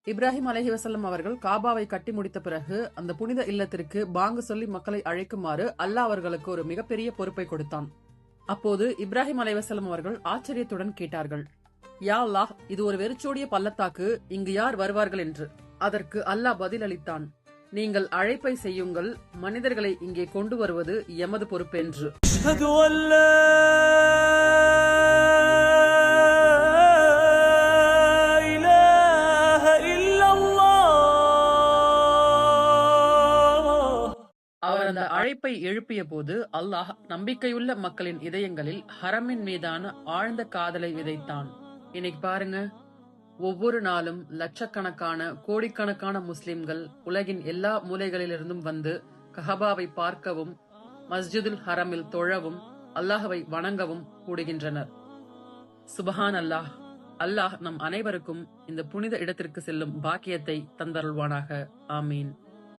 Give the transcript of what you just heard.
இப்ராஹிம் அலைஹிவஸல்லம் அவர்கள் காபாவை கட்டி முடித்த பிறகு அந்த புனித இல்லத்திற்கு பாங்கு சொல்லி மக்களை அழைக்குமாறு அல்லாஹ் அவர்களுக்கு ஒரு மிகப்பெரிய பொறுப்பை கொடுத்தான். அப்போது இப்ராஹிம் அலைஹிவஸல்லம் அவர்கள் ஆச்சரியத்துடன் கேட்டார்கள், யா அல்லாஹ், இது ஒரு வெறிச்சோடிய பள்ளத்தாக்கு, இங்கு யார் வருவார்கள் என்று. அதற்கு அல்லாஹ் பதிலளித்தான், நீங்கள் அழைப்பை செய்யுங்கள், மனிதர்களை இங்கே கொண்டு வருவது எமது பொறுப்பென்று. அவர் அந்த அழைப்பை எழுப்பிய போது அல்லாஹ் நம்பிக்கையுள்ள மக்களின் இதயங்களில் ஹரமின் மீதான ஆழ்ந்த காதலை விதைத்தான். இன்னைக்கு பாருங்க, ஒவ்வொரு நாளும் லட்சக்கணக்கான கோடிக்கணக்கான முஸ்லிம்கள் உலகின் எல்லா மூலைகளிலிருந்தும் வந்து கஹபாவை பார்க்கவும் மஸ்ஜிதுல் ஹரமில் தொழவும் அல்லாஹ்வை வணங்கவும் கூடுகின்றனர். சுபஹான் அல்லாஹ். அல்லாஹ் நம் அனைவருக்கும் இந்த புனித இடத்திற்கு செல்லும் பாக்கியத்தை தந்தருள்வானாக. ஆமீன்.